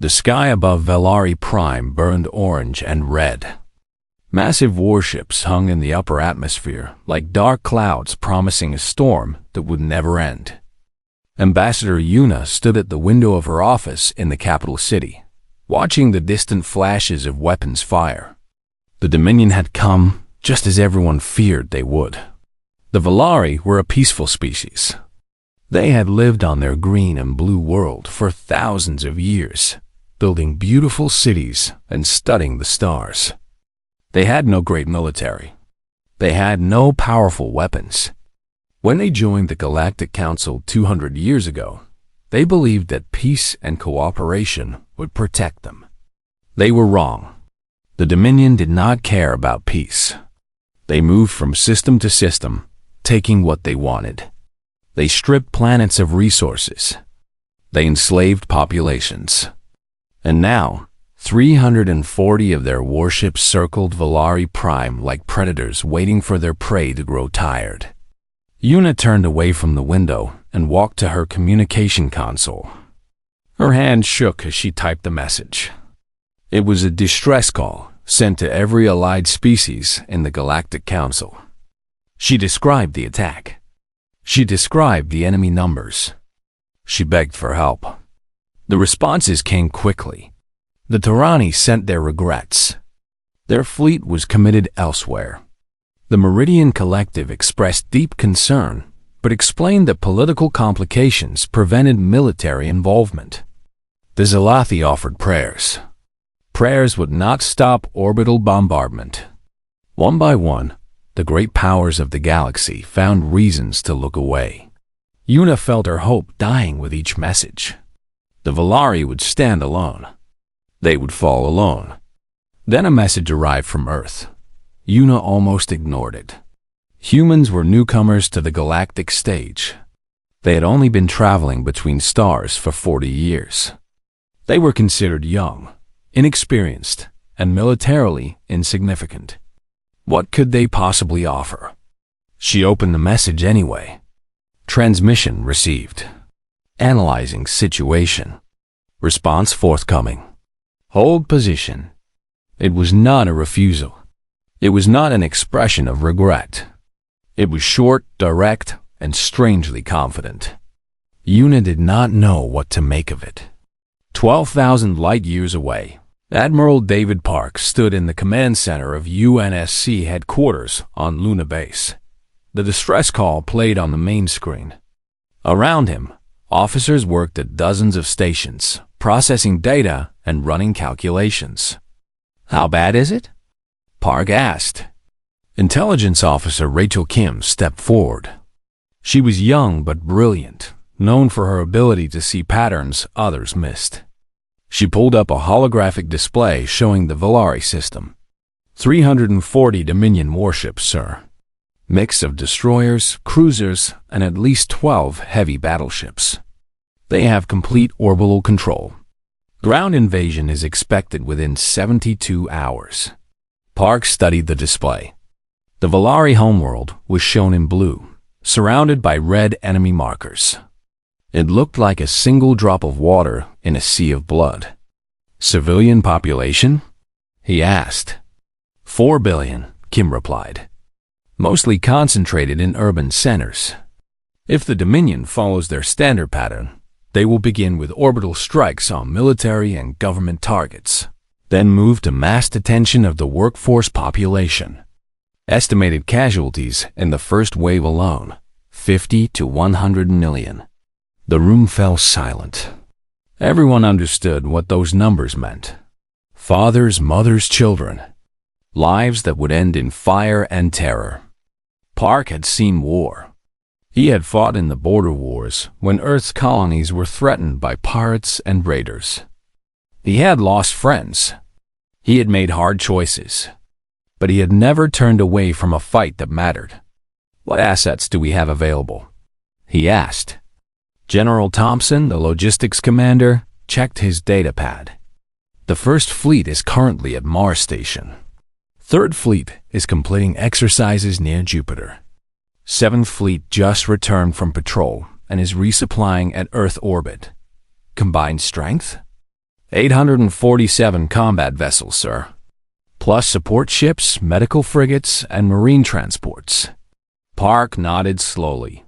The sky above Valari Prime burned orange and red. Massive warships hung in the upper atmosphere like dark clouds promising a storm that would never end. Ambassador Yuna stood at the window of her office in the capital city, watching the distant flashes of weapons fire. The Dominion had come, just as everyone feared they would. The Valari were a peaceful species. They had lived on their green and blue world for thousands of years, building beautiful cities and studying the stars. They had no great military. They had no powerful weapons. When they joined the Galactic Council 200 years ago, they believed that peace and cooperation would protect them. They were wrong. The Dominion did not care about peace. They moved from system to system, taking what they wanted. They stripped planets of resources. They enslaved populations. And now, 340 of their warships circled Valari Prime like predators waiting for their prey to grow tired. Yuna turned away from the window and walked to her communication console. Her hand shook as she typed the message. It was a distress call sent to every allied species in the Galactic Council. She described the attack. She described the enemy numbers. She begged for help. The responses came quickly. The Terrani sent their regrets. Their fleet was committed elsewhere. The Meridian Collective expressed deep concern, but explained that political complications prevented military involvement. The Zalathi offered prayers. Prayers would not stop orbital bombardment. One by one, the great powers of the galaxy found reasons to look away. Yuna felt her hope dying with each message. The Valari would stand alone. They would fall alone. Then a message arrived from Earth. Yuna almost ignored it. Humans were newcomers to the galactic stage. They had only been traveling between stars for 40 years. They were considered young, inexperienced, and militarily insignificant. What could they possibly offer? She opened the message anyway. Transmission received. Analyzing situation. Response forthcoming. Hold position. It was not a refusal. It was not an expression of regret. It was short, direct, and strangely confident. Yuna did not know what to make of it. 12,000 light-years away, Admiral David Park stood in the command center of UNSC headquarters on Luna Base. The distress call played on the main screen. Around him, officers worked at dozens of stations, processing data and running calculations. "How bad is it?" Park asked. Intelligence officer Rachel Kim stepped forward. She was young but brilliant, known for her ability to see patterns others missed. She pulled up a holographic display showing the Valari system. 340 Dominion warships, sir. Mix of destroyers, cruisers, and at least 12 heavy battleships. They have complete orbital control. Ground invasion is expected within 72 hours. Park studied the display. The Valari homeworld was shown in blue, surrounded by red enemy markers. It looked like a single drop of water in a sea of blood. "Civilian population?" he asked. 4 billion, Kim replied. Mostly concentrated in urban centers. If the Dominion follows their standard pattern, they will begin with orbital strikes on military and government targets, then move to mass detention of the workforce population. Estimated casualties in the first wave alone, 50 to 100 million. The room fell silent. Everyone understood what those numbers meant. Fathers, mothers, children. Lives that would end in fire and terror. Park had seen war. He had fought in the border wars when Earth's colonies were threatened by pirates and raiders. He had lost friends. He had made hard choices. But he had never turned away from a fight that mattered. "What assets do we have available?" he asked. General Thompson, the logistics commander, checked his data pad. "The First Fleet is currently at Mars Station. Third Fleet is completing exercises near Jupiter. Seventh Fleet just returned from patrol and is resupplying at Earth orbit. Combined strength? 847 combat vessels, sir. Plus support ships, medical frigates, and marine transports. Park nodded slowly.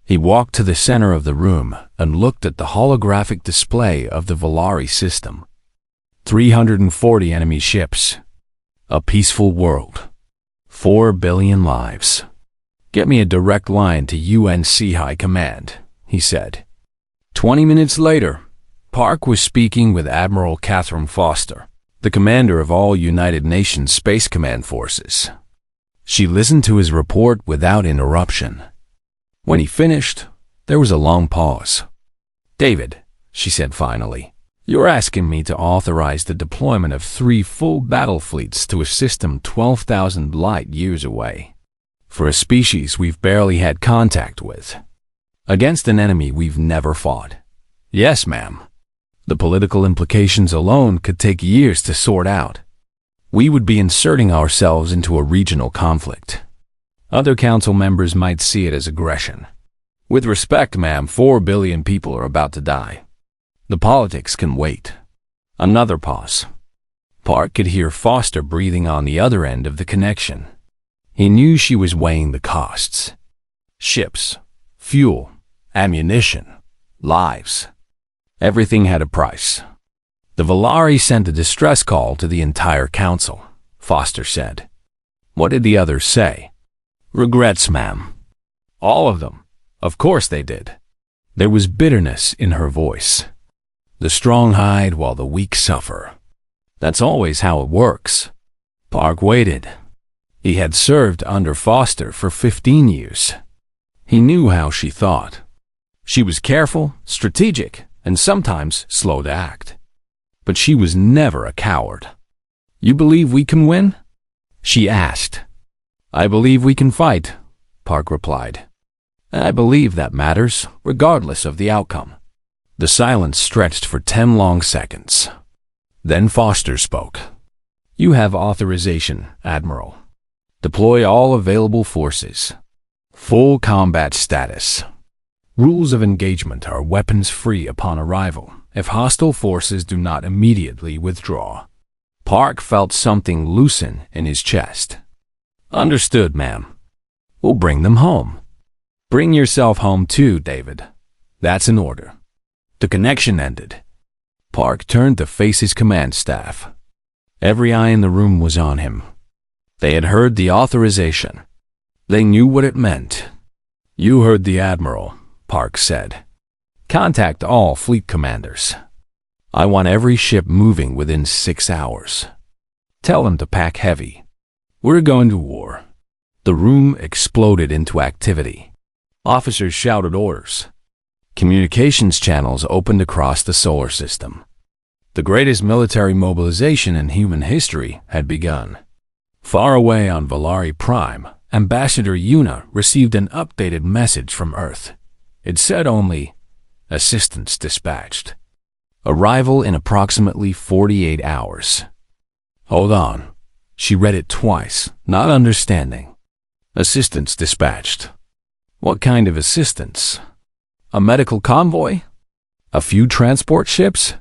He walked to the center of the room and looked at the holographic display of the Valari system. 340 enemy ships. A peaceful world. 4 billion lives. Get me a direct line to UNC High Command, he said. 20 minutes later, Park was speaking with Admiral Catherine Foster, the commander of all United Nations Space Command forces. She listened to his report without interruption. When he finished, there was a long pause. "David," she said finally, "you're asking me to authorize the deployment of 3 full battle fleets to a system 12,000 light years away, for a species we've barely had contact with, against an enemy we've never fought." "Yes, ma'am. The political implications alone could take years to sort out. We would be inserting ourselves into a regional conflict. Other council members might see it as aggression. With respect, ma'am, 4 billion people are about to die. The politics can wait." Another pause. Park could hear Foster breathing on the other end of the connection. He knew she was weighing the costs. Ships, fuel, ammunition, lives. Everything had a price. The Valari sent a distress call to the entire council, Foster said. What did the others say? "Regrets, ma'am." All of them. Of course they did. There was bitterness in her voice. The strong hide while the weak suffer. That's always how it works. Park waited. He had served under Foster for 15 years. He knew how she thought. She was careful, strategic, and sometimes slow to act. But she was never a coward. "You believe we can win?" she asked. "I believe we can fight," Park replied. "I believe that matters, regardless of the outcome." The silence stretched for 10 long seconds. Then Foster spoke. "You have authorization, Admiral. Deploy all available forces. Full combat status. Rules of engagement are weapons-free upon arrival if hostile forces do not immediately withdraw." Park felt something loosen in his chest. "Understood, ma'am. We'll bring them home." "Bring yourself home too, David. That's an order." The connection ended. Park turned to face his command staff. Every eye in the room was on him. They had heard the authorization. They knew what it meant. "You heard the Admiral," Park said. "Contact all fleet commanders. I want every ship moving within 6 hours. Tell them to pack heavy. We're going to war." The room exploded into activity. Officers shouted orders. Communications channels opened across the solar system. The greatest military mobilization in human history had begun. Far away on Valari Prime, Ambassador Yuna received an updated message from Earth. It said only, "Assistance dispatched. Arrival in approximately 48 hours." Hold on. She read it twice, not understanding. "Assistance dispatched. What kind of assistance? A medical convoy? A few transport ships?"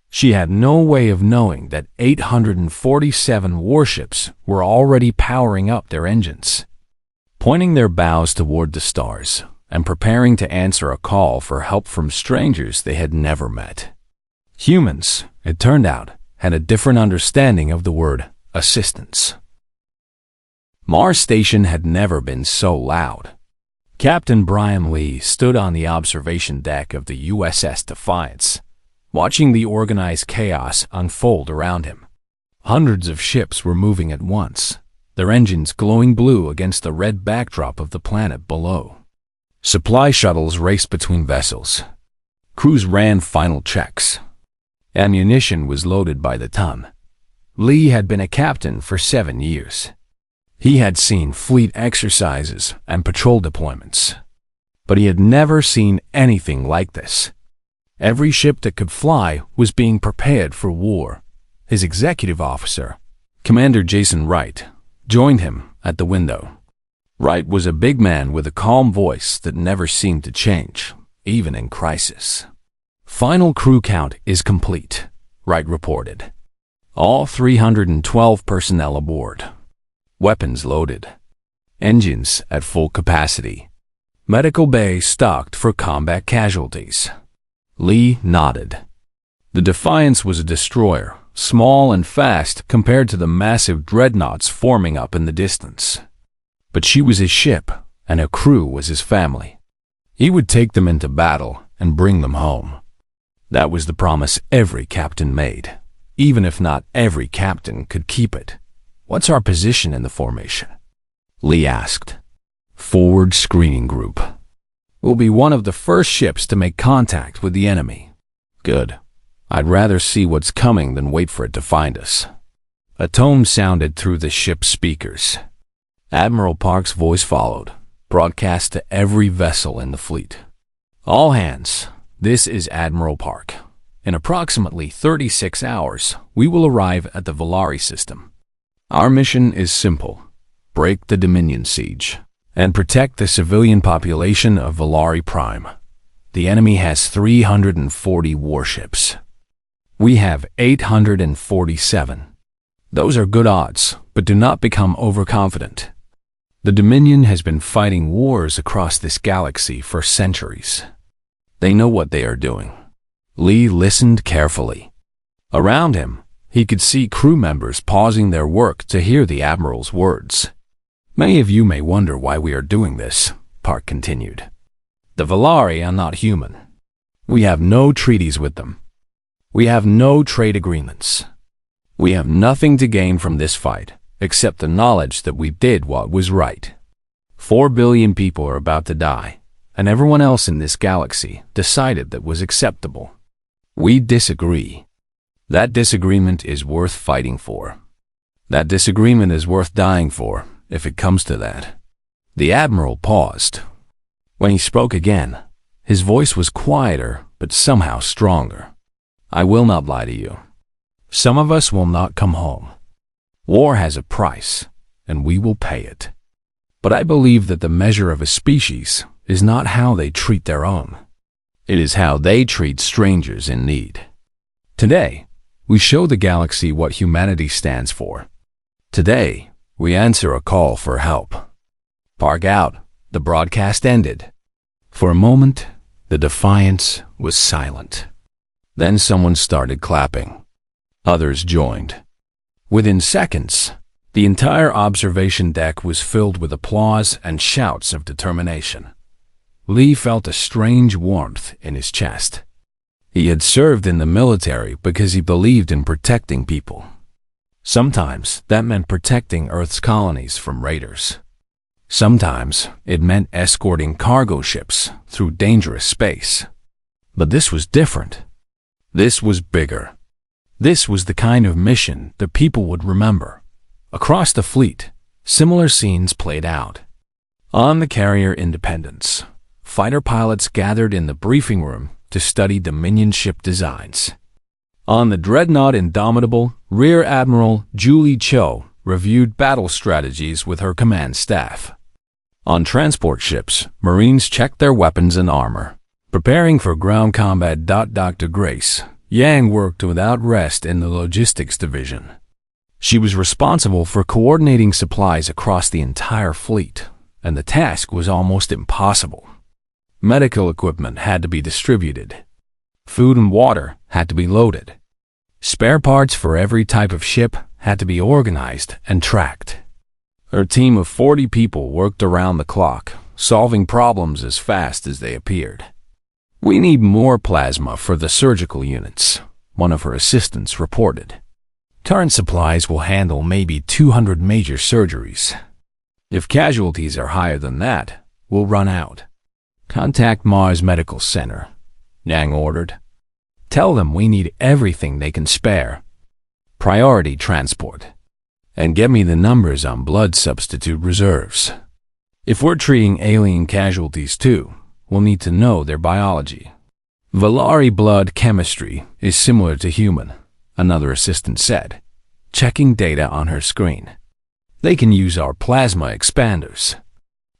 She had no way of knowing that 847 warships were already powering up their engines, pointing their bows toward the stars, and preparing to answer a call for help from strangers they had never met. Humans, it turned out, had a different understanding of the word assistance. Mars Station had never been so loud. Captain Brian Lee stood on the observation deck of the USS Defiance, watching the organized chaos unfold around him. Hundreds of ships were moving at once, their engines glowing blue against the red backdrop of the planet below. Supply shuttles raced between vessels. Crews ran final checks. Ammunition was loaded by the ton. Lee had been a captain for 7 years. He had seen fleet exercises and patrol deployments, but he had never seen anything like this. Every ship that could fly was being prepared for war. His executive officer, Commander Jason Wright, joined him at the window. Wright was a big man with a calm voice that never seemed to change, even in crisis. "Final crew count is complete. Wright reported. All 312 personnel aboard. Weapons loaded. Engines at full capacity. Medical bay stocked for combat casualties. Lee nodded. The Defiance was a destroyer, small and fast compared to the massive dreadnoughts forming up in the distance. But she was his ship, and her crew was his family. He would take them into battle and bring them home. That was the promise every captain made, even if not every captain could keep it. What's our position in the formation? Lee asked. Forward screening group. We'll be one of the first ships to make contact with the enemy. Good. I'd rather see what's coming than wait for it to find us. A tone sounded through the ship's speakers. Admiral Park's voice followed, broadcast to every vessel in the fleet. All hands, this is Admiral Park. In approximately 36 hours, we will arrive at the Valari system. Our mission is simple. Break the Dominion siege and protect the civilian population of Valari Prime. The enemy has 340 warships. We have 847. Those are good odds, but do not become overconfident. The Dominion has been fighting wars across this galaxy for centuries. They know what they are doing. Lee listened carefully. Around him, he could see crew members pausing their work to hear the Admiral's words. Many of you may wonder why we are doing this, Park continued. The Valari are not human. We have no treaties with them. We have no trade agreements. We have nothing to gain from this fight, except the knowledge that we did what was right. 4 billion people are about to die, and everyone else in this galaxy decided that was acceptable. We disagree. That disagreement is worth fighting for. That disagreement is worth dying for, if it comes to that. The Admiral paused. When he spoke again, his voice was quieter, but somehow stronger. I will not lie to you. Some of us will not come home. War has a price, and we will pay it. But I believe that the measure of a species is not how they treat their own. It is how they treat strangers in need. Today, we show the galaxy what humanity stands for. Today, we answer a call for help. Park out. The broadcast ended. For a moment, the Defiance was silent. Then someone started clapping. Others joined. Within seconds, the entire observation deck was filled with applause and shouts of determination. Lee felt a strange warmth in his chest. He had served in the military because he believed in protecting people. Sometimes that meant protecting Earth's colonies from raiders. Sometimes it meant escorting cargo ships through dangerous space. But this was different. This was bigger. This was the kind of mission that people would remember. Across the fleet, similar scenes played out. On the carrier Independence, fighter pilots gathered in the briefing room to study Dominion ship designs. On the dreadnought Indomitable, Rear Admiral Julie Cho reviewed battle strategies with her command staff. On transport ships, Marines checked their weapons and armor. Preparing for ground combat. Dr. Grace Yang worked without rest in the logistics division. She was responsible for coordinating supplies across the entire fleet, and the task was almost impossible. Medical equipment had to be distributed. Food and water had to be loaded. Spare parts for every type of ship had to be organized and tracked. Her team of 40 people worked around the clock, solving problems as fast as they appeared. We need more plasma for the surgical units, one of her assistants reported. Current supplies will handle maybe 200 major surgeries. If casualties are higher than that, we'll run out. Contact Mars Medical Center, Yang ordered. Tell them we need everything they can spare. Priority transport. And get me the numbers on blood substitute reserves. If we're treating alien casualties too, we'll need to know their biology. Valari blood chemistry is similar to human, another assistant said, checking data on her screen. They can use our plasma expanders.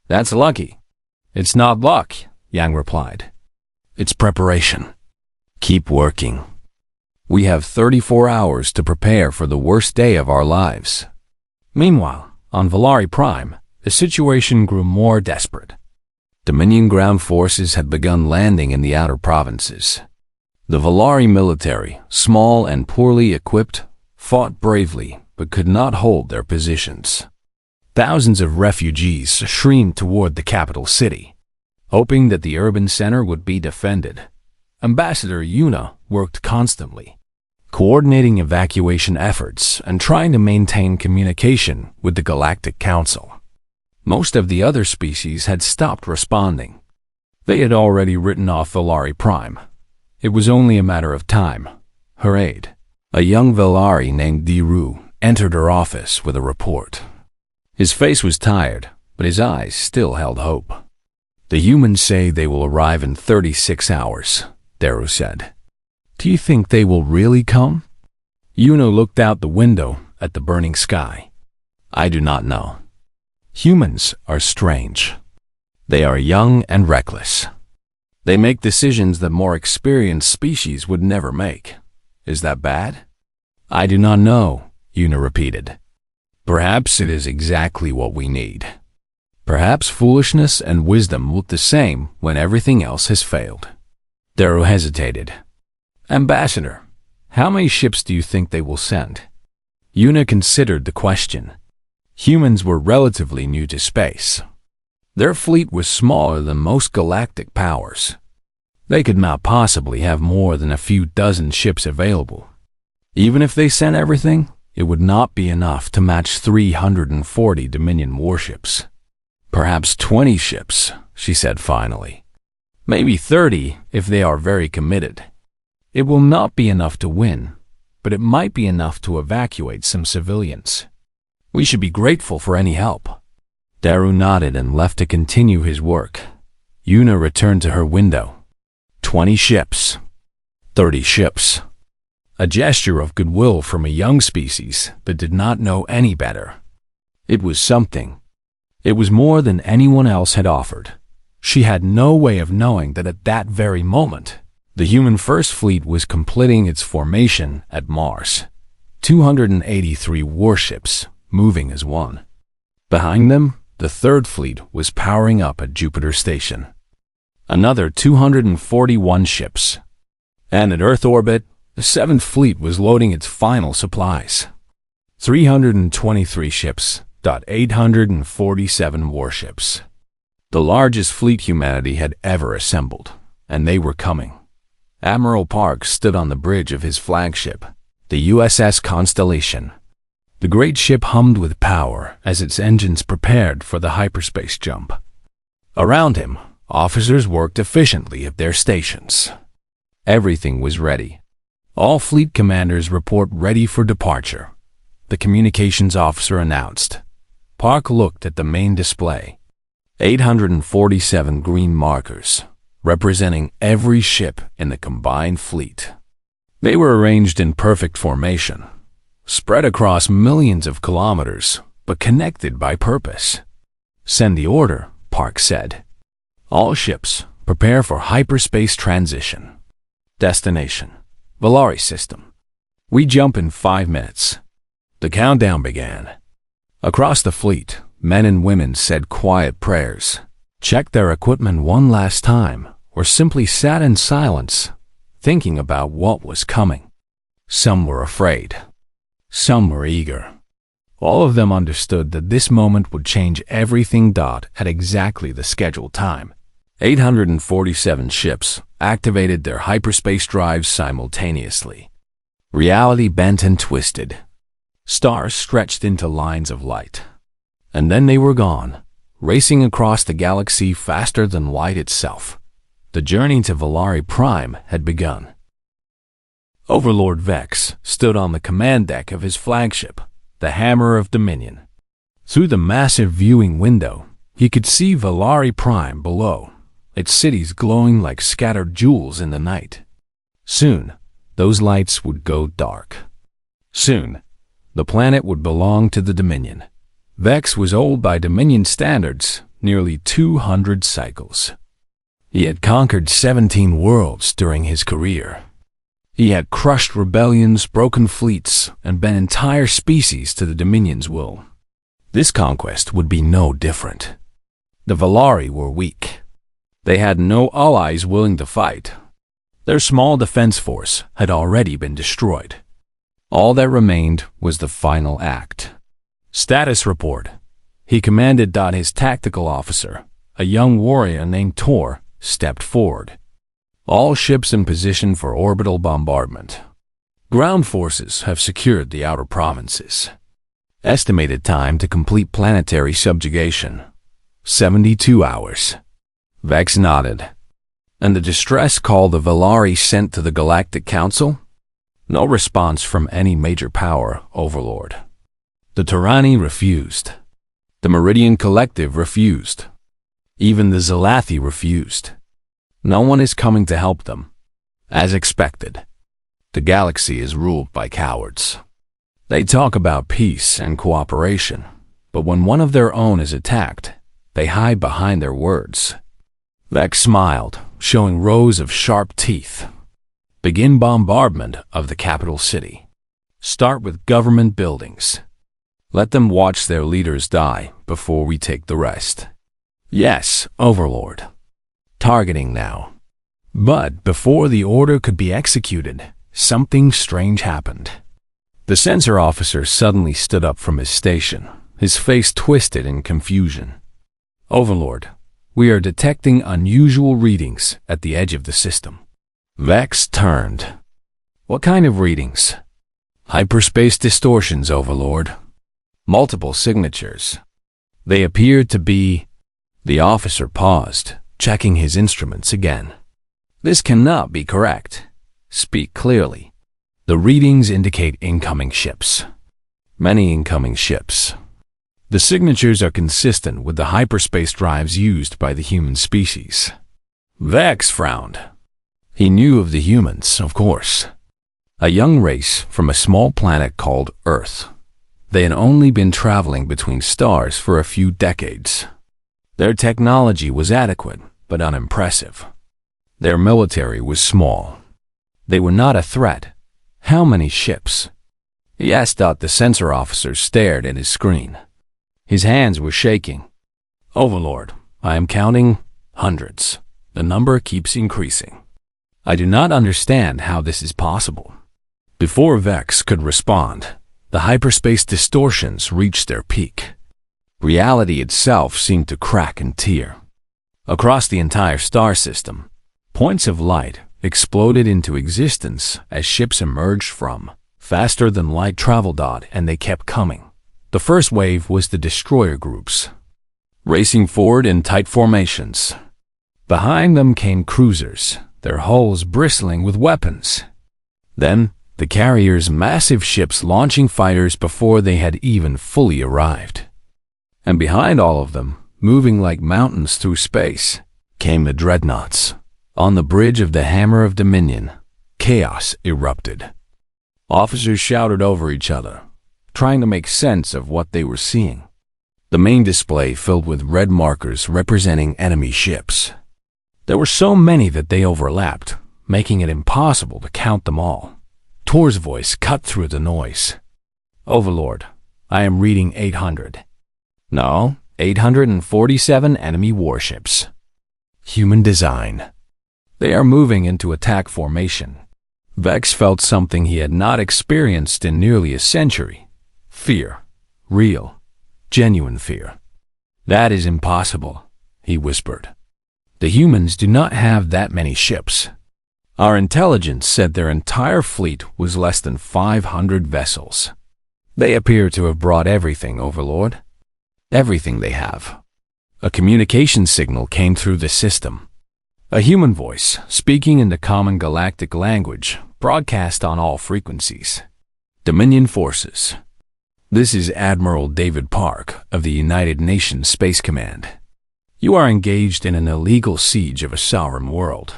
That's lucky. It's not luck, Yang replied. It's preparation. Keep working. We have 34 hours to prepare for the worst day of our lives. Meanwhile, on Valari Prime, the situation grew more desperate. Dominion ground forces had begun landing in the outer provinces. The Valari military, small and poorly equipped, fought bravely but could not hold their positions. Thousands of refugees streamed toward the capital city, hoping that the urban center would be defended. Ambassador Yuna worked constantly, coordinating evacuation efforts and trying to maintain communication with the Galactic Council. Most of the other species had stopped responding. They had already written off Valari Prime. It was only a matter of time. Her aide, a young Valari named Diru, entered her office with a report. His face was tired, but his eyes still held hope. The humans say they will arrive in 36 hours, Daru said. Do you think they will really come? Yuno looked out the window at the burning sky. I do not know. Humans are strange. They are young and reckless. They make decisions that more experienced species would never make. Is that bad? I do not know, Yuna repeated. Perhaps it is exactly what we need. Perhaps foolishness and wisdom look the same when everything else has failed. Daru hesitated. Ambassador, how many ships do you think they will send? Yuna considered the question. Humans were relatively new to space. Their fleet was smaller than most galactic powers. They could not possibly have more than a few dozen ships available. Even if they sent everything, it would not be enough to match 340 Dominion warships. Perhaps 20 ships, she said finally. Maybe 30 if they are very committed. It will not be enough to win, but it might be enough to evacuate some civilians. We should be grateful for any help. Daru nodded and left to continue his work. Yuna returned to her window. 20 ships. 30 ships. A gesture of goodwill from a young species that did not know any better. It was something. It was more than anyone else had offered. She had no way of knowing that at that very moment, the human First Fleet was completing its formation at Mars. 283 warships, moving as one. Behind them, the Third Fleet was powering up at Jupiter Station. Another 241 ships. And at Earth orbit, the Seventh Fleet was loading its final supplies. 323 ships, 847 warships. The largest fleet humanity had ever assembled, and they were coming. Admiral Park stood on the bridge of his flagship, the USS Constellation. The great ship hummed with power as its engines prepared for the hyperspace jump. Around him, officers worked efficiently at their stations. Everything was ready. All fleet commanders report ready for departure. The communications officer announced. Park looked at the main display. 847 green markers, representing every ship in the combined fleet. They were arranged in perfect formation, spread across millions of kilometers, but connected by purpose. Send the order, Park said. All ships, prepare for hyperspace transition. Destination, Valari system. We jump in 5 minutes. The countdown began. Across the fleet, men and women said quiet prayers, checked their equipment one last time, or simply sat in silence, thinking about what was coming. Some were afraid. Some were eager. All of them understood that this moment would change everything. At exactly the scheduled time, 847 ships activated their hyperspace drives simultaneously. Reality bent and twisted. Stars stretched into lines of light. And then they were gone, racing across the galaxy faster than light itself. The journey to Valari Prime had begun. Overlord Vex stood on the command deck of his flagship, the Hammer of Dominion. Through the massive viewing window, he could see Valari Prime below, its cities glowing like scattered jewels in the night. Soon, those lights would go dark. Soon, the planet would belong to the Dominion. Vex was old by Dominion standards, nearly 200 cycles. He had conquered 17 worlds during his career. He had crushed rebellions, broken fleets, and bent entire species to the Dominion's will. This conquest would be no different. The Valari were weak. They had no allies willing to fight. Their small defense force had already been destroyed. All that remained was the final act. Status report. He commanded. His tactical officer, a young warrior named Tor, stepped forward. All ships in position for orbital bombardment. Ground forces have secured the outer provinces. Estimated time to complete planetary subjugation: 72 hours. Vex nodded. And the distress call the Valari sent to the Galactic Council? No response from any major power, Overlord. The Tyranny refused. The Meridian Collective refused. Even the Zalathi refused. No one is coming to help them. As expected, the galaxy is ruled by cowards. They talk about peace and cooperation, but when one of their own is attacked, they hide behind their words. Vex smiled, showing rows of sharp teeth. Begin bombardment of the capital city. Start with government buildings. Let them watch their leaders die before we take the rest. Yes, Overlord. Targeting now. But before the order could be executed, something strange happened. The sensor officer suddenly stood up from his station, his face twisted in confusion. Overlord, we are detecting unusual readings at the edge of the system. Vex turned. What kind of readings? Hyperspace distortions, Overlord. Multiple signatures. They appeared to be... The officer paused, checking his instruments again. This cannot be correct. Speak clearly. The readings indicate incoming ships. Many incoming ships. The signatures are consistent with the hyperspace drives used by the human species. Vex frowned. He knew of the humans, of course. A young race from a small planet called Earth. They had only been traveling between stars for a few decades. Their technology was adequate, but unimpressive. Their military was small. They were not a threat. How many ships? He asked. The sensor officer stared at his screen. His hands were shaking. Overlord, I am counting hundreds. The number keeps increasing. I do not understand how this is possible. Before Vex could respond, the hyperspace distortions reached their peak. Reality itself seemed to crack and tear. Across the entire star system, points of light exploded into existence as ships emerged from faster-than-light travel. And they kept coming. The first wave was the destroyer groups, racing forward in tight formations. Behind them came cruisers, their hulls bristling with weapons. Then, the carriers' massive ships launching fighters before they had even fully arrived. And behind all of them, moving like mountains through space, came the dreadnoughts. On the bridge of the Hammer of Dominion, chaos erupted. Officers shouted over each other, trying to make sense of what they were seeing. The main display filled with red markers representing enemy ships. There were so many that they overlapped, making it impossible to count them all. Tor's voice cut through the noise. Overlord, I am reading 800. No, 847 enemy warships. Human design. They are moving into attack formation. Vex felt something he had not experienced in nearly a century. Fear. Real. Genuine fear. That is impossible, he whispered. The humans do not have that many ships. Our intelligence said their entire fleet was less than 500 vessels. They appear to have brought everything, Overlord. Everything they have. A communication signal came through the system. A human voice, speaking in the common galactic language, broadcast on all frequencies. Dominion forces. This is Admiral David Park of the United Nations Space Command. You are engaged in an illegal siege of a sovereign world.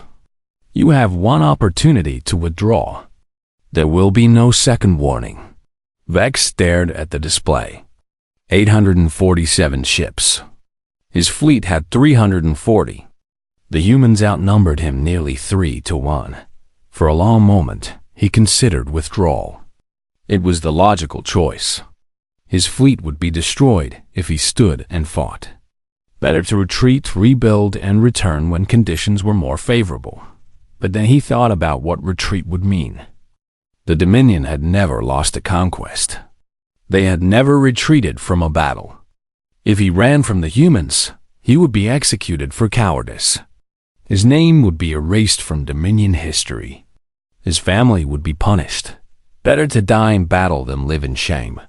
You have one opportunity to withdraw. There will be no second warning. Vex stared at the display. 847 ships. His fleet had 340. The humans outnumbered him nearly 3 to 1. For a long moment, he considered withdrawal. It was the logical choice. His fleet would be destroyed if he stood and fought. Better to retreat, rebuild, and return when conditions were more favorable. But then he thought about what retreat would mean. The Dominion had never lost a conquest. They had never retreated from a battle. If he ran from the humans, he would be executed for cowardice. His name would be erased from Dominion history. His family would be punished. Better to die in battle than live in shame.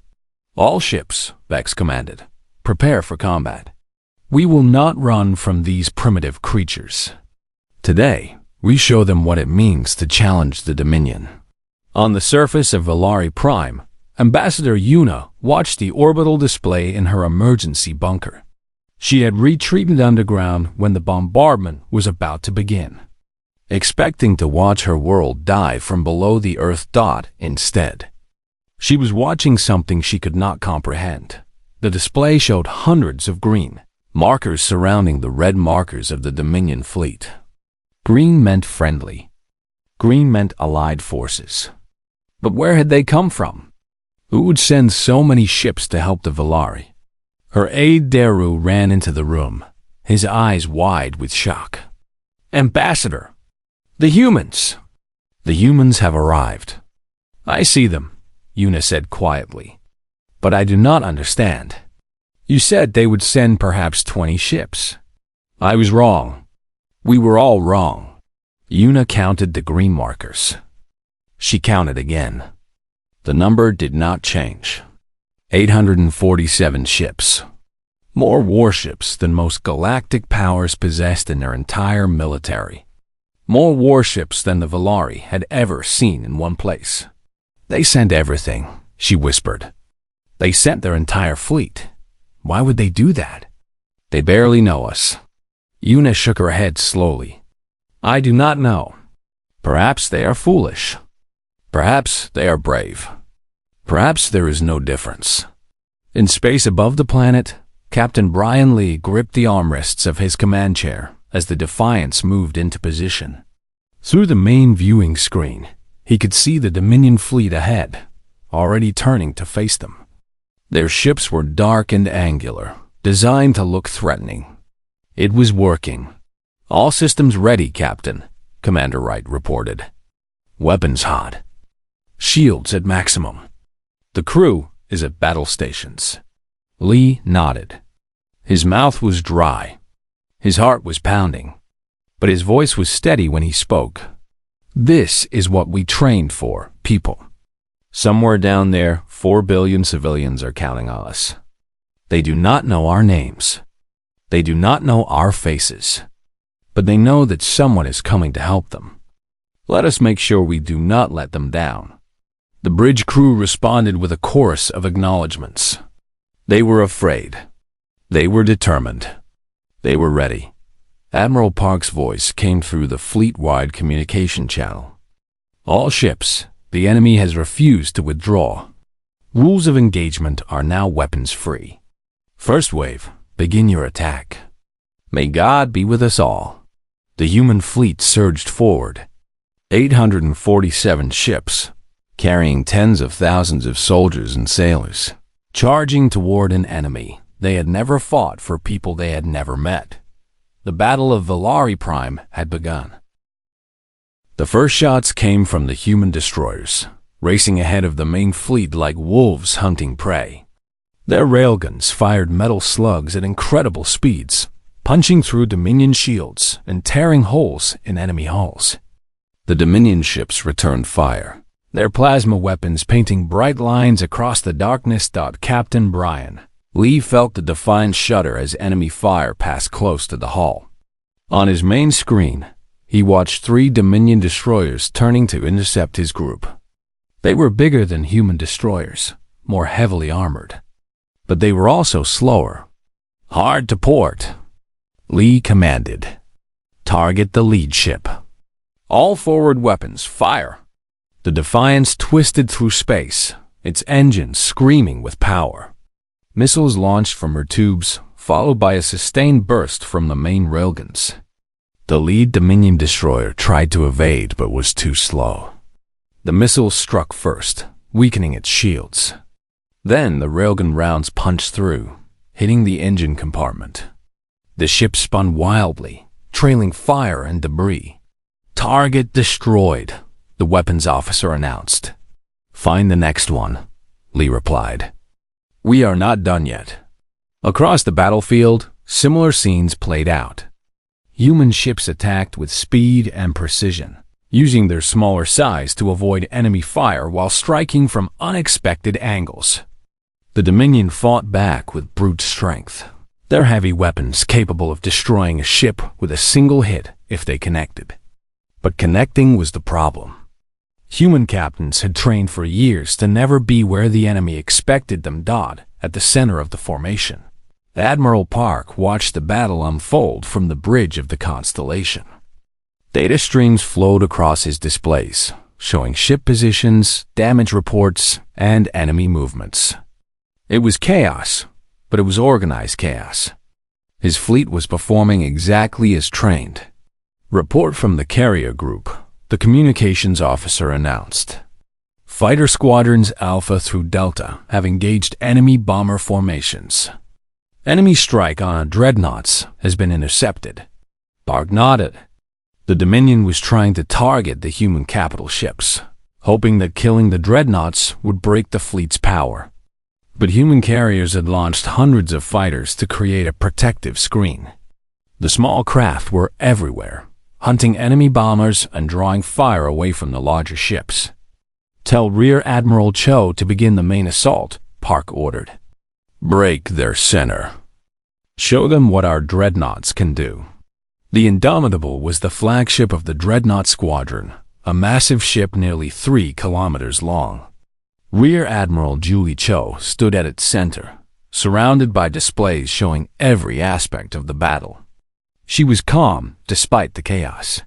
All ships, Vex commanded, prepare for combat. We will not run from these primitive creatures. Today, we show them what it means to challenge the Dominion. On the surface of Valari Prime, Ambassador Yuna watched the orbital display in her emergency bunker. She had retreated underground when the bombardment was about to begin, expecting to watch her world die from below the Earth dot instead. She was watching something she could not comprehend. The display showed hundreds of green markers surrounding the red markers of the Dominion fleet. Green meant friendly. Green meant allied forces. But where had they come from? Who would send so many ships to help the Valari? Her aide Daru ran into the room, his eyes wide with shock. Ambassador! The humans! The humans have arrived. I see them, Yuna said quietly. But I do not understand. You said they would send perhaps 20 ships. I was wrong. We were all wrong. Yuna counted the green markers. She counted again. The number did not change. 847 ships. More warships than most galactic powers possessed in their entire military. More warships than the Valari had ever seen in one place. They sent everything, she whispered. They sent their entire fleet. Why would they do that? They barely know us. Yuna shook her head slowly. I do not know. Perhaps they are foolish. Perhaps they are brave. Perhaps there is no difference. In space above the planet, Captain Brian Lee gripped the armrests of his command chair as the Defiance moved into position. Through the main viewing screen, he could see the Dominion fleet ahead, already turning to face them. Their ships were dark and angular, designed to look threatening. It was working. All systems ready, Captain, Commander Wright reported. Weapons hot. Shields at maximum. The crew is at battle stations. Lee nodded. His mouth was dry. His heart was pounding. But his voice was steady when he spoke. This is what we trained for, people. Somewhere down there, 4 billion civilians are counting on us. They do not know our names. They do not know our faces. But they know that someone is coming to help them. Let us make sure we do not let them down. The bridge crew responded with a chorus of acknowledgments. They were afraid. They were determined. They were ready. Admiral Park's voice came through the fleet-wide communication channel. All ships, the enemy has refused to withdraw. Rules of engagement are now weapons-free. First wave, begin your attack. May God be with us all. The human fleet surged forward. 847 ships, carrying tens of thousands of soldiers and sailors, charging toward an enemy they had never fought for people they had never met. The Battle of Valari Prime had begun. The first shots came from the human destroyers, racing ahead of the main fleet like wolves hunting prey. Their railguns fired metal slugs at incredible speeds, punching through Dominion shields and tearing holes in enemy hulls. The Dominion ships returned fire, their plasma weapons painting bright lines across the darkness. Captain Brian Lee felt the Defiance shudder as enemy fire passed close to the hull. On his main screen, he watched 3 Dominion destroyers turning to intercept his group. They were bigger than human destroyers, more heavily armored. But they were also slower. Hard to port. Lee commanded. Target the lead ship. All forward weapons, fire. The Defiance twisted through space, its engines screaming with power. Missiles launched from her tubes, followed by a sustained burst from the main railguns. The lead Dominion destroyer tried to evade but was too slow. The missiles struck first, weakening its shields. Then the railgun rounds punched through, hitting the engine compartment. The ship spun wildly, trailing fire and debris. "Target destroyed," the weapons officer announced. "Find the next one," Lee replied. "We are not done yet." Across the battlefield, similar scenes played out. Human ships attacked with speed and precision, using their smaller size to avoid enemy fire while striking from unexpected angles. The Dominion fought back with brute strength, their heavy weapons capable of destroying a ship with a single hit if they connected. But connecting was the problem. Human captains had trained for years to never be where the enemy expected them dot at the center of the formation. Admiral Park watched the battle unfold from the bridge of the Constellation. Data streams flowed across his displays, showing ship positions, damage reports, and enemy movements. It was chaos, but it was organized chaos. His fleet was performing exactly as trained. "Report from the carrier group," the communications officer announced. "Fighter squadrons Alpha through Delta have engaged enemy bomber formations. Enemy strike on dreadnoughts has been intercepted." Park nodded. The Dominion was trying to target the human capital ships, hoping that killing the dreadnoughts would break the fleet's power. But human carriers had launched hundreds of fighters to create a protective screen. The small craft were everywhere, hunting enemy bombers and drawing fire away from the larger ships. "Tell Rear Admiral Cho to begin the main assault," Park ordered. "Break their center. Show them what our dreadnoughts can do." The Indomitable was the flagship of the Dreadnought Squadron, a massive ship nearly 3 kilometers long. Rear Admiral Julie Cho stood at its center, surrounded by displays showing every aspect of the battle. She was calm despite the chaos.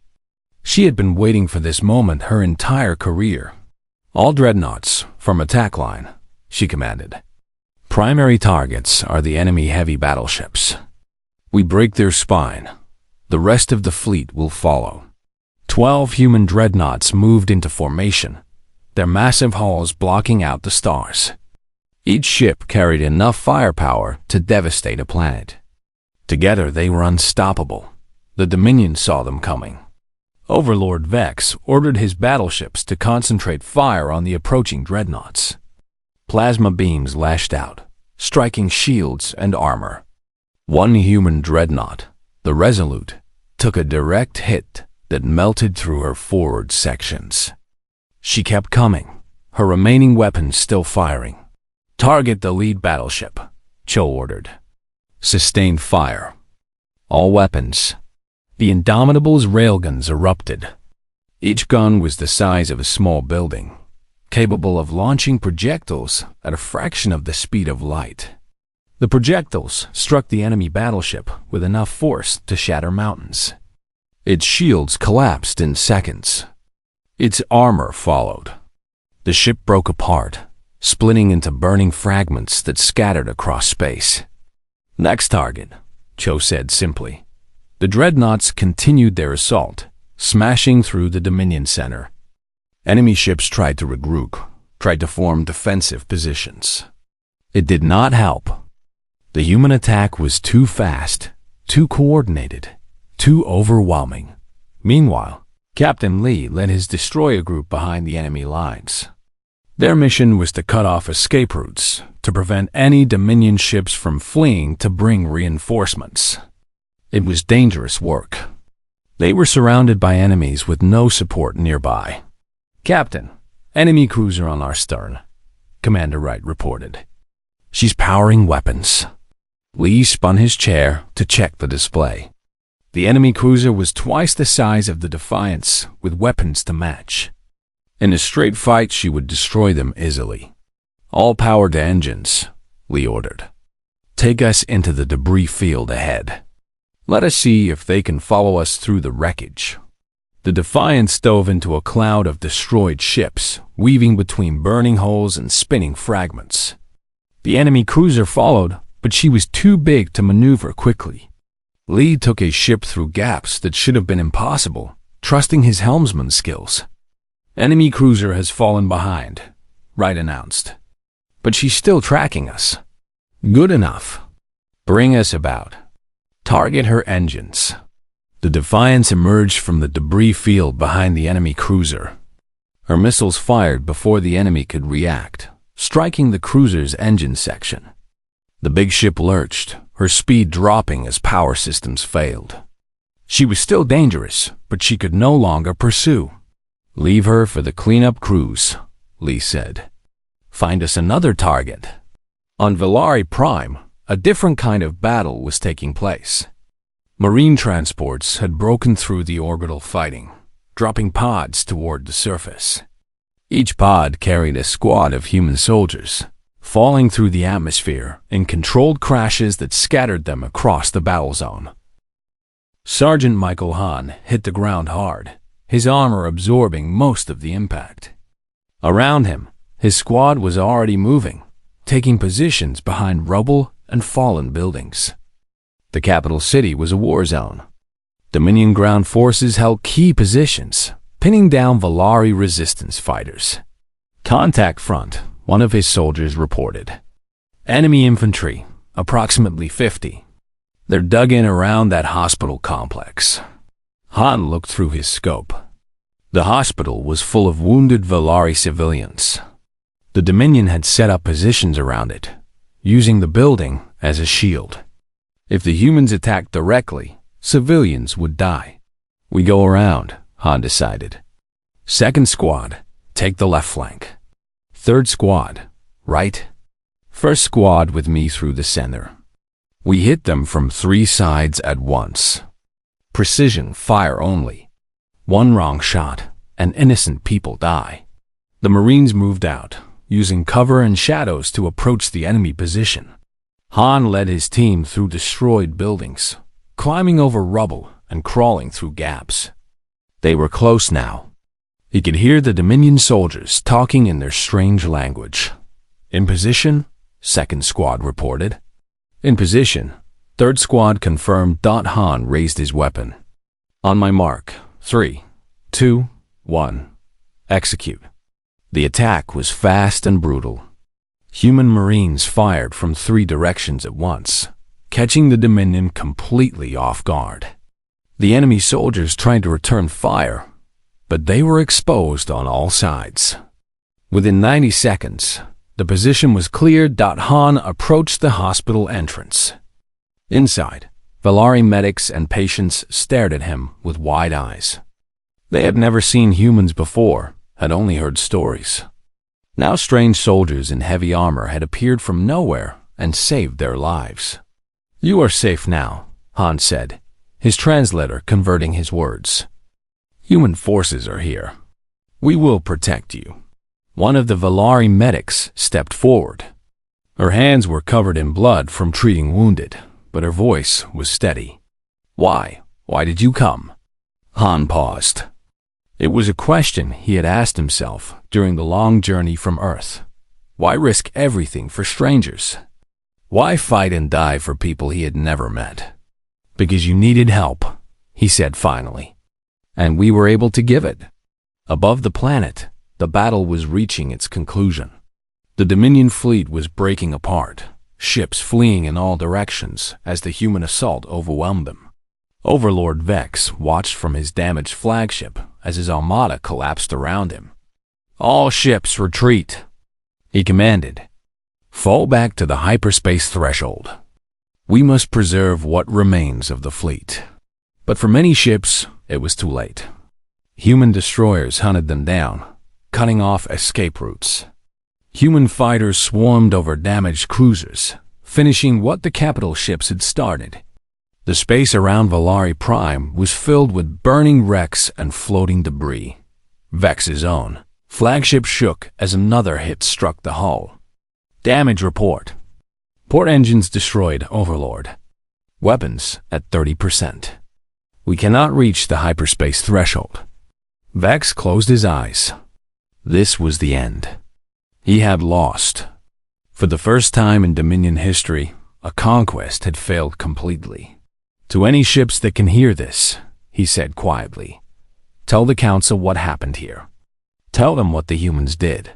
She had been waiting for this moment her entire career. "All dreadnoughts, from attack line," she commanded. "Primary targets are the enemy heavy battleships. We break their spine. The rest of the fleet will follow." 12 human dreadnoughts moved into formation, their massive hulls blocking out the stars. Each ship carried enough firepower to devastate a planet. Together they were unstoppable. The Dominion saw them coming. Overlord Vex ordered his battleships to concentrate fire on the approaching dreadnoughts. Plasma beams lashed out, striking shields and armor. One human dreadnought, the Resolute, took a direct hit that melted through her forward sections. She kept coming, her remaining weapons still firing. "Target the lead battleship," Cho ordered. Sustained fire. All weapons. The Indomitable's railguns erupted. Each gun was the size of a small building, capable of launching projectiles at a fraction of the speed of light. The projectiles struck the enemy battleship with enough force to shatter mountains. Its shields collapsed in seconds. Its armor followed. The ship broke apart, splitting into burning fragments that scattered across space. "Next target," Cho said simply. The dreadnoughts continued their assault, smashing through the Dominion center. Enemy ships tried to regroup, tried to form defensive positions. It did not help. The human attack was too fast, too coordinated, too overwhelming. Meanwhile, Captain Lee led his destroyer group behind the enemy lines. Their mission was to cut off escape routes, to prevent any Dominion ships from fleeing to bring reinforcements. It was dangerous work. They were surrounded by enemies with no support nearby. "Captain, enemy cruiser on our stern," Commander Wright reported. "She's powering weapons." Lee spun his chair to check the display. The enemy cruiser was twice the size of the Defiance, with weapons to match. In a straight fight, she would destroy them easily. "All power to engines," Lee ordered. "Take us into the debris field ahead. Let us see if they can follow us through the wreckage." The Defiance dove into a cloud of destroyed ships, weaving between burning holes and spinning fragments. The enemy cruiser followed, but she was too big to maneuver quickly. Lee took a ship through gaps that should have been impossible, trusting his helmsman's skills. Enemy cruiser has fallen behind, Wright announced. But she's still tracking us. Good enough. Bring us about. Target her engines. The Defiance emerged from the debris field behind the enemy cruiser. Her missiles fired before the enemy could react, striking the cruiser's engine section. The big ship lurched, her speed dropping as power systems failed. She was still dangerous, but she could no longer pursue. Leave her for the cleanup cruise, Lee said. Find us another target. On Valari Prime, a different kind of battle was taking place. Marine transports had broken through the orbital fighting, dropping pods toward the surface. Each pod carried a squad of human soldiers, falling through the atmosphere in controlled crashes that scattered them across the battle zone. Sergeant Michael Hahn hit the ground hard, his armor absorbing most of the impact. Around him, his squad was already moving, taking positions behind rubble and fallen buildings. The capital city was a war zone. Dominion ground forces held key positions, pinning down Valari resistance fighters. Contact front, one of his soldiers reported. Enemy infantry, approximately 50. They're dug in around that hospital complex. Hahn looked through his scope. The hospital was full of wounded Valari civilians. The Dominion had set up positions around it, using the building as a shield. If the humans attacked directly, civilians would die. We go around, Hahn decided. Second squad, take the left flank. Third squad, right. First squad with me through the center. We hit them from 3 sides at once. Precision fire only. One wrong shot, and innocent people die. The Marines moved out, using cover and shadows to approach the enemy position. Hahn led his team through destroyed buildings, climbing over rubble and crawling through gaps. They were close now. He could hear the Dominion soldiers talking in their strange language. In position, second squad reported. In position, third squad confirmed. Hahn raised his weapon. On my mark, 3, 2, 1, execute. The attack was fast and brutal. Human Marines fired from 3 directions at once, catching the Dominion completely off guard. The enemy soldiers tried to return fire, but they were exposed on all sides. Within 90 seconds, the position was cleared. Hahn approached the hospital entrance. Inside, Valari medics and patients stared at him with wide eyes. They had never seen humans before, had only heard stories. Now strange soldiers in heavy armor had appeared from nowhere and saved their lives. You are safe now, Hahn said, his translator converting his words. Human forces are here. We will protect you. One of the Valari medics stepped forward. Her hands were covered in blood from treating wounded, but her voice was steady. Why? Why did you come? Hahn paused. It was a question he had asked himself during the long journey from Earth. Why risk everything for strangers? Why fight and die for people he had never met? Because you needed help, he said finally. And we were able to give it. Above the planet, the battle was reaching its conclusion. The Dominion fleet was breaking apart, ships fleeing in all directions as the human assault overwhelmed them. Overlord Vex watched from his damaged flagship as his armada collapsed around him. All ships retreat, he commanded. Fall back to the hyperspace threshold. We must preserve what remains of the fleet. But for many ships, it was too late. Human destroyers hunted them down, cutting off escape routes. Human fighters swarmed over damaged cruisers, finishing what the capital ships had started. The space around Valari Prime was filled with burning wrecks and floating debris. Vex's own flagship shook as another hit struck the hull. Damage report. Port engines destroyed, Overlord. Weapons at 30%. We cannot reach the hyperspace threshold. Vex closed his eyes. This was the end. He had lost. For the first time in Dominion history, a conquest had failed completely. To any ships that can hear this, he said quietly, tell the Council what happened here. Tell them what the humans did.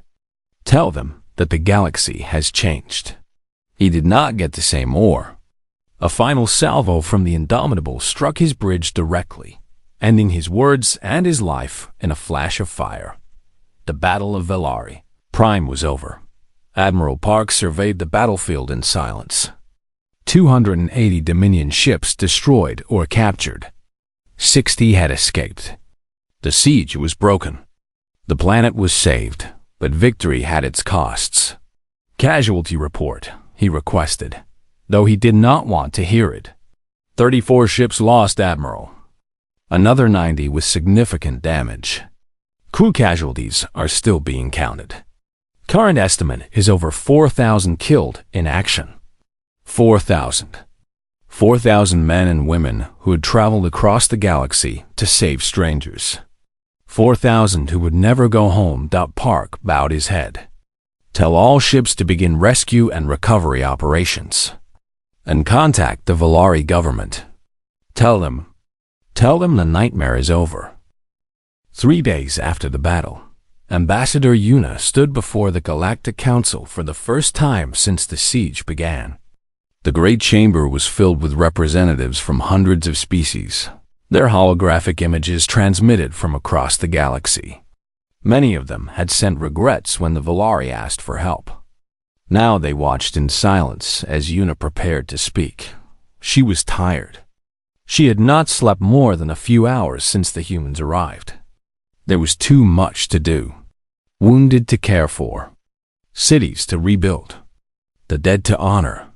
Tell them that the galaxy has changed. He did not get the same ore. A final salvo from the Indomitable struck his bridge directly, ending his words and his life in a flash of fire. The Battle of Valari Prime was over. Admiral Park surveyed the battlefield in silence. 280 Dominion ships destroyed or captured. 60 had escaped. The siege was broken. The planet was saved, but victory had its costs. Casualty report, he requested, though he did not want to hear it. 34 ships lost, Admiral. Another 90 with significant damage. Crew casualties are still being counted. Current estimate is over 4,000 killed in action. 4,000. 4,000 men and women who had traveled across the galaxy to save strangers. 4,000 who would never go home. Park bowed his head. Tell all ships to begin rescue and recovery operations. And contact the Valari government. Tell them the nightmare is over. 3 days after the battle, Ambassador Yuna stood before the Galactic Council for the first time since the siege began. The great chamber was filled with representatives from hundreds of species, their holographic images transmitted from across the galaxy. Many of them had sent regrets when the Valari asked for help. Now they watched in silence as Yuna prepared to speak. She was tired. She had not slept more than a few hours since the humans arrived. There was too much to do. Wounded to care for. Cities to rebuild. The dead to honor.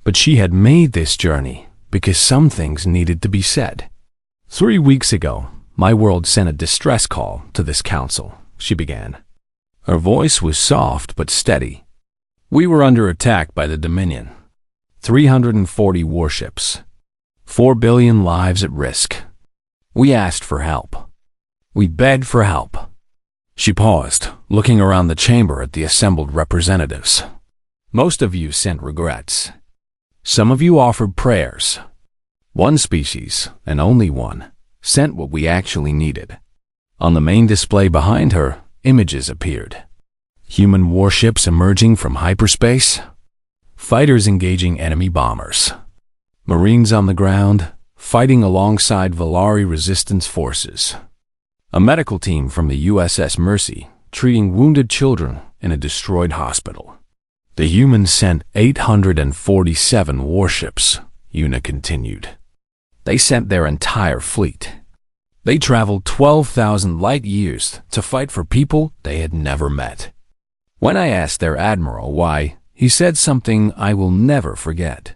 But she had made this journey because some things needed to be said. 3 weeks ago, my world sent a distress call to this council, she began. Her voice was soft but steady. We were under attack by the Dominion. 340 warships. 4 billion lives at risk. We asked for help. We begged for help. She paused, looking around the chamber at the assembled representatives. Most of you sent regrets. Some of you offered prayers. One species, and only one, sent what we actually needed. On the main display behind her, images appeared. Human warships emerging from hyperspace. Fighters engaging enemy bombers. Marines on the ground, fighting alongside Valari resistance forces. A medical team from the USS Mercy, treating wounded children in a destroyed hospital. The humans sent 847 warships, Yuna continued. They sent their entire fleet. They traveled 12,000 light years to fight for people they had never met. When I asked their admiral why, he said something I will never forget.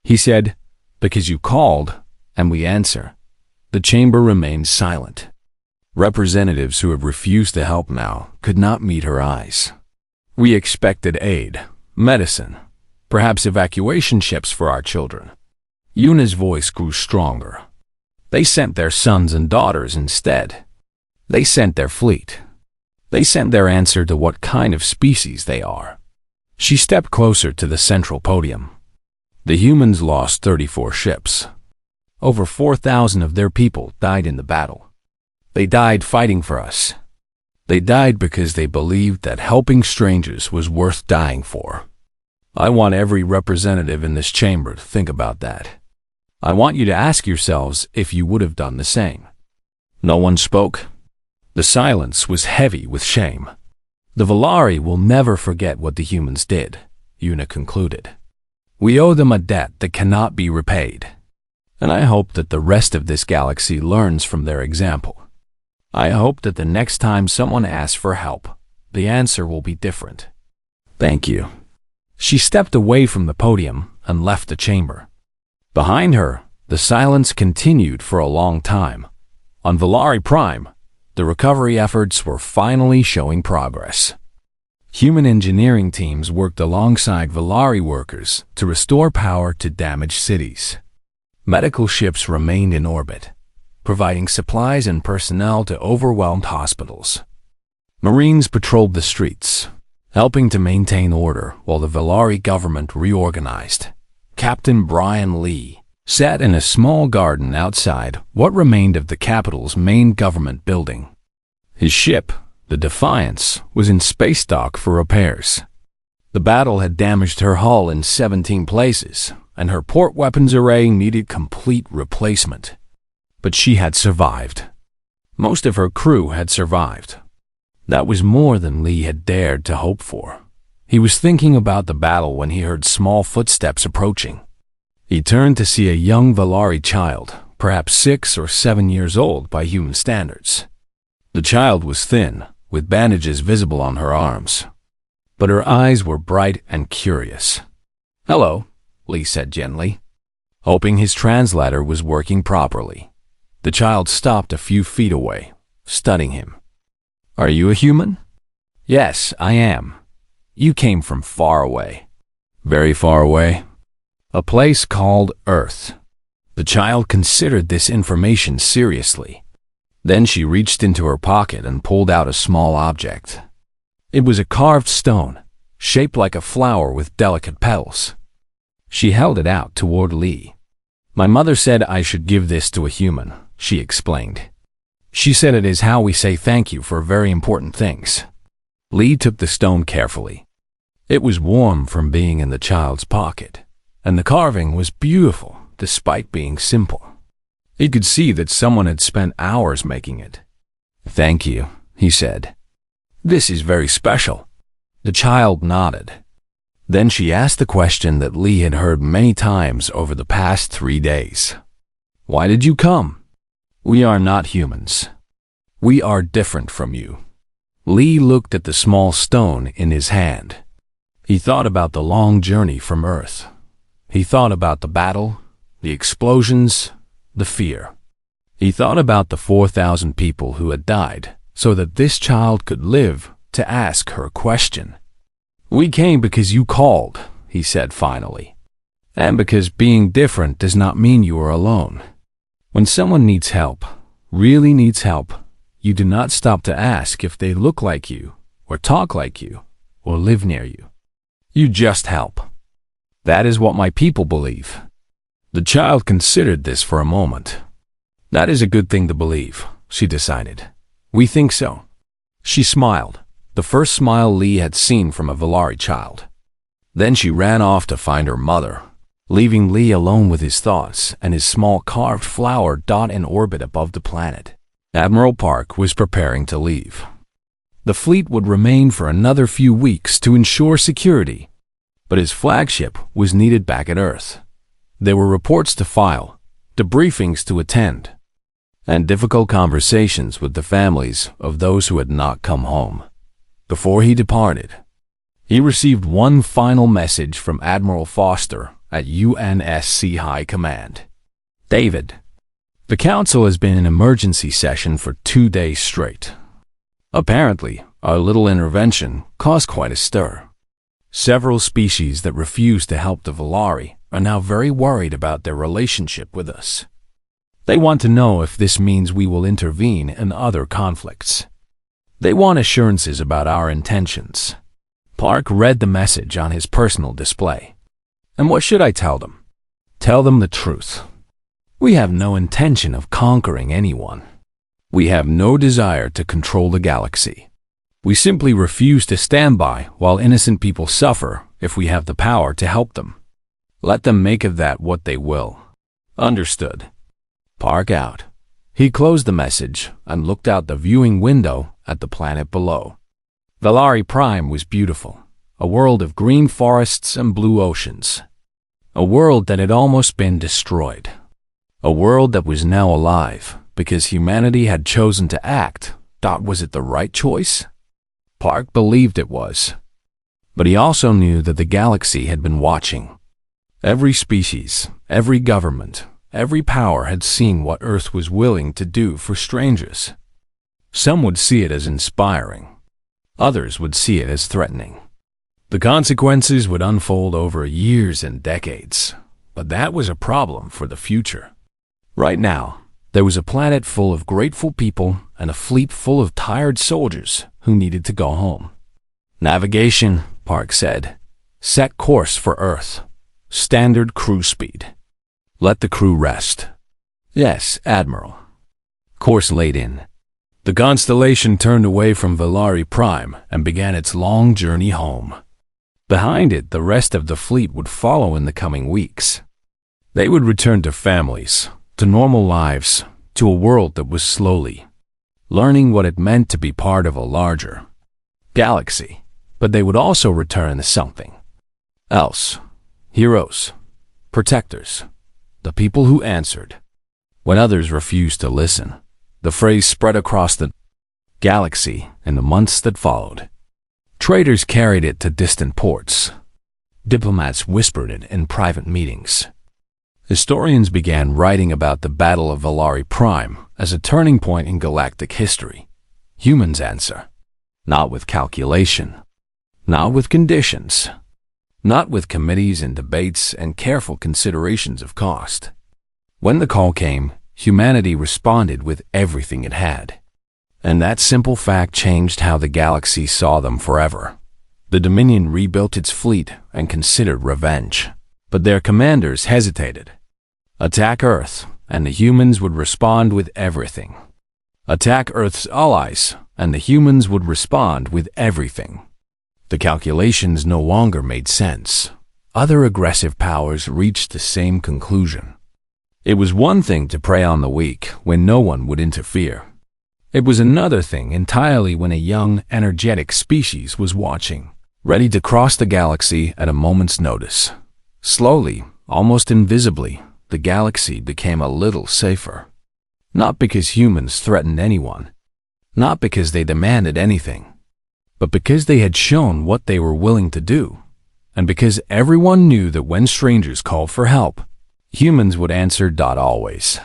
He said, "Because you called, and we answer." The chamber remained silent. Representatives who have refused to help now could not meet her eyes. We expected aid, medicine, perhaps evacuation ships for our children. Yuna's voice grew stronger. They sent their sons and daughters instead. They sent their fleet. They sent their answer to what kind of species they are. She stepped closer to the central podium. The humans lost 34 ships. Over 4,000 of their people died in the battle. They died fighting for us. They died because they believed that helping strangers was worth dying for. I want every representative in this chamber to think about that. I want you to ask yourselves if you would have done the same. No one spoke. The silence was heavy with shame. The Valari will never forget what the humans did, Yuna concluded. We owe them a debt that cannot be repaid. And I hope that the rest of this galaxy learns from their example. I hope that the next time someone asks for help, the answer will be different. Thank you. She stepped away from the podium and left the chamber. Behind her, the silence continued for a long time. On Valari Prime, the recovery efforts were finally showing progress. Human engineering teams worked alongside Valari workers to restore power to damaged cities. Medical ships remained in orbit, providing supplies and personnel to overwhelmed hospitals. Marines patrolled the streets, helping to maintain order while the Valari government reorganized. Captain Brian Lee sat in a small garden outside what remained of the capital's main government building. His ship, The Defiance was in space dock for repairs. The battle had damaged her hull in 17 places, and her port weapons array needed complete replacement. But she had survived. Most of her crew had survived. That was more than Lee had dared to hope for. He was thinking about the battle when he heard small footsteps approaching. He turned to see a young Valari child, perhaps 6 or 7 years old by human standards. The child was thin, with bandages visible on her arms. But her eyes were bright and curious. "Hello," Lee said gently, hoping his translator was working properly. The child stopped a few feet away, studying him. "Are you a human?" "Yes, I am. You came from far away." "Very far away?" "A place called Earth." The child considered this information seriously. Then she reached into her pocket and pulled out a small object. It was a carved stone, shaped like a flower with delicate petals. She held it out toward Lee. "My mother said I should give this to a human," she explained. "She said it is how we say thank you for very important things." Lee took the stone carefully. It was warm from being in the child's pocket, and the carving was beautiful despite being simple. He could see that someone had spent hours making it. "Thank you," he said. "This is very special." The child nodded. Then she asked the question that Lee had heard many times over the past 3 days. "Why did you come?" "We are not humans. We are different from you." Lee looked at the small stone in his hand. He thought about the long journey from Earth. He thought about the battle, the explosions, the fear. He thought about the 4,000 people who had died so that this child could live to ask her question. "We came because you called," he said finally. "And because being different does not mean you are alone. When someone needs help, really needs help, you do not stop to ask if they look like you, or talk like you, or live near you. You just help. That is what my people believe." The child considered this for a moment. "That is a good thing to believe," she decided. "We think so." She smiled, the first smile Lee had seen from a Valari child. Then she ran off to find her mother, leaving Lee alone with his thoughts and his small carved flower dot in orbit above the planet. Admiral Park was preparing to leave. The fleet would remain for another few weeks to ensure security, but his flagship was needed back at Earth. There were reports to file, debriefings to attend, and difficult conversations with the families of those who had not come home. Before he departed, he received one final message from Admiral Foster at UNSC High Command. "David, the Council has been in emergency session for 2 days straight. Apparently, our little intervention caused quite a stir. Several species that refuse to help the Valari are now very worried about their relationship with us. They want to know if this means we will intervene in other conflicts. They want assurances about our intentions." Park read the message on his personal display. "And what should I tell them?" "Tell them the truth. We have no intention of conquering anyone. We have no desire to control the galaxy. We simply refuse to stand by while innocent people suffer if we have the power to help them. Let them make of that what they will. Understood." Park out. He closed the message and looked out the viewing window at the planet below. Valari Prime was beautiful, a world of green forests and blue oceans. A world that had almost been destroyed. A world that was now alive because humanity had chosen to act. Was it the right choice? Park believed it was. But he also knew that the galaxy had been watching. Every species, every government, every power had seen what Earth was willing to do for strangers. Some would see it as inspiring. Others would see it as threatening. The consequences would unfold over years and decades, but that was a problem for the future. Right now, there was a planet full of grateful people and a fleet full of tired soldiers who needed to go home. "Navigation," Park said. "Set course for Earth. Standard cruise speed. Let the crew rest." "Yes, Admiral." Course laid in. The constellation turned away from Valari Prime and began its long journey home. Behind it, the rest of the fleet would follow in the coming weeks. They would return to families, to normal lives, to a world that was slowly learning what it meant to be part of a larger galaxy. But they would also return to something else. Heroes, protectors, the people who answered when others refused to listen. The phrase spread across the galaxy in the months that followed. Traders carried it to distant ports. Diplomats whispered it in private meetings. Historians began writing about the Battle of Valari Prime as a turning point in galactic history. Humans answer, not with calculation, not with conditions, not with committees and debates and careful considerations of cost. When the call came, humanity responded with everything it had. And that simple fact changed how the galaxy saw them forever. The Dominion rebuilt its fleet and considered revenge. But their commanders hesitated. Attack Earth, and the humans would respond with everything. Attack Earth's allies, and the humans would respond with everything. The calculations no longer made sense. Other aggressive powers reached the same conclusion. It was one thing to prey on the weak when no one would interfere. It was another thing entirely when a young, energetic species was watching, ready to cross the galaxy at a moment's notice. Slowly, almost invisibly, the galaxy became a little safer. Not because humans threatened anyone, not because they demanded anything, but because they had shown what they were willing to do, and because everyone knew that when strangers called for help, humans would answer. Always.